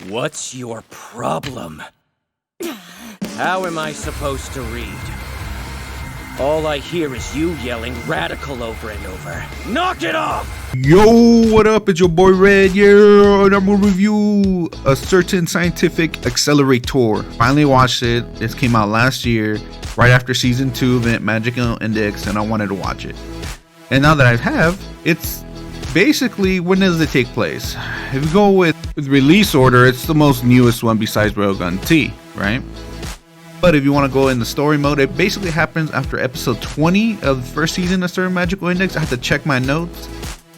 What's your problem? How am I supposed to read? All I hear is you yelling radical over and over. Knock it off! Yo, what up? It's your boy Red here, and I'm gonna review A Certain Scientific Accelerator. Finally watched it. This came out last year, right after season 2 of Magical Index, and I wanted to watch it. And now that I have, it's basically, when does it take place? If you go with release order, it's the most newest one besides Railgun T, right? But if you want to go in the story mode, it basically happens after episode 20 of the first season of Certain Magical Index. I have to check my notes.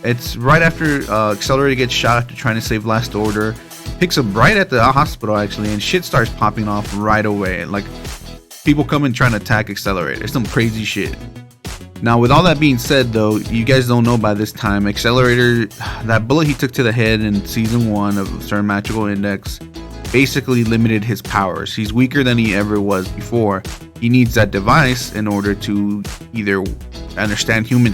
It's right after Accelerator gets shot after trying to save Last Order. Picks up right at the hospital, actually, and shit starts popping off right away. Like, people come and trying to attack Accelerator. It's some crazy shit. Now, with all that being said, though, you guys don't know by this time, Accelerator, that bullet he took to the head in season 1 of Certain Magical Index, basically limited his powers. He's weaker than he ever was before. He needs that device in order to either understand human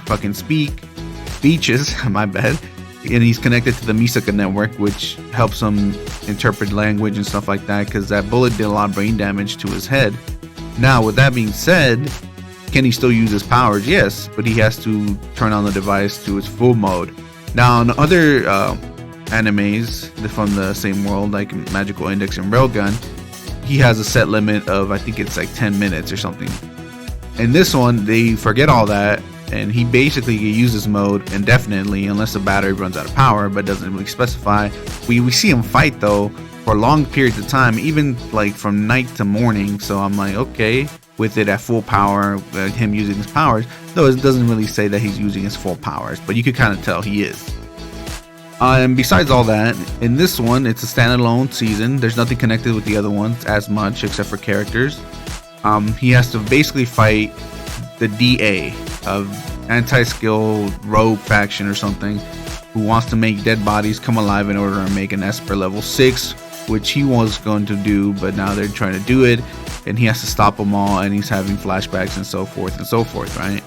fucking speeches, my bad, and he's connected to the Misaka network, which helps him interpret language and stuff like that, because that bullet did a lot of brain damage to his head. Now, with that being said, can he still use his powers? Yes, but he has to turn on the device to its full mode. Now, in other animes from the same world, like Magical Index and Railgun, he has a set limit of, I think it's like 10 minutes or something. In this one, they forget all that, and he basically uses mode indefinitely unless the battery runs out of power, but doesn't really specify. We see him fight though for long periods of time, even like from night to morning. So I'm like, okay, with it at full power, him using his powers, though it doesn't really say that he's using his full powers, but you could kind of tell he is. And besides all that, in this one, it's a standalone season. There's nothing connected with the other ones as much, except for characters. He has to basically fight the DA of anti-skill rogue faction or something, who wants to make dead bodies come alive in order to make an esper level 6, which he was going to do, but now they're trying to do it, and he has to stop them all, and he's having flashbacks and so forth, right?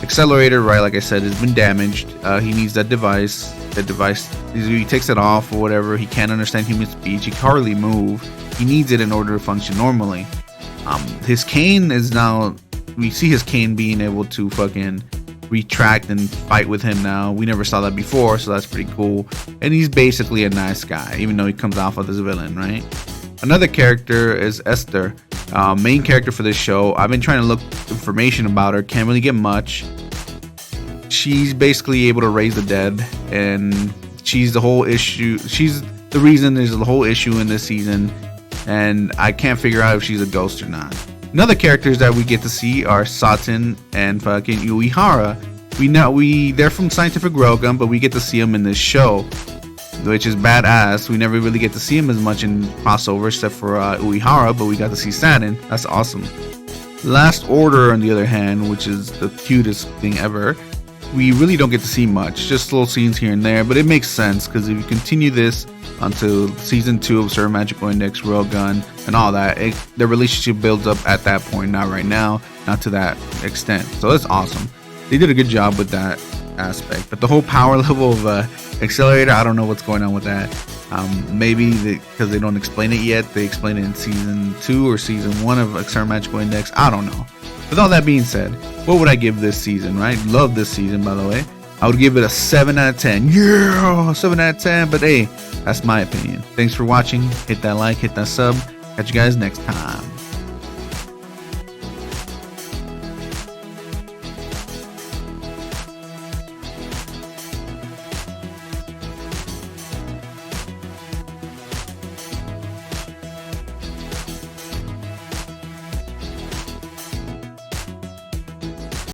Accelerator, right, like I said, has been damaged. He needs that device. The device, he takes it off or whatever. He can't understand human speech. He can hardly move. He needs it in order to function normally. His cane is now, we see his cane being able to fucking retract and fight with him now. We never saw that before, so that's pretty cool. And he's basically a nice guy, even though he comes off as a villain, right? Another character is Esther, main character for this show. I've been trying to look information about her, can't really get much. She's basically able to raise the dead, and she's the whole issue. She's the reason there's a whole issue in this season, and I can't figure out if she's a ghost or not. Another characters that we get to see are Satan and fucking Uehara. They're from Scientific Railgun, but we get to see them in this show, which is badass. We never really get to see him as much in crossover, except for Uehara, but we got to see Saturn. That's awesome. Last Order, on the other hand, which is the cutest thing ever, we really don't get to see much, just little scenes here and there, but it makes sense, because if you continue this until season 2 of Certain Magical Index, Railgun, and all that, the relationship builds up at that point, not right now, not to that extent. So that's awesome. They did a good job with that aspect, but the whole power level of Accelerator, I don't know what's going on with that. Maybe because they don't explain it yet, they explain it in season 2 or season 1 of Certain Magical Index. I don't know. With all that being said, what would I give this season, right? Love this season, by the way. I would give it a 7 out of 10. Yeah, 7 out of 10, but hey, that's my opinion. Thanks for watching. Hit that like, hit that sub. Catch you guys next time.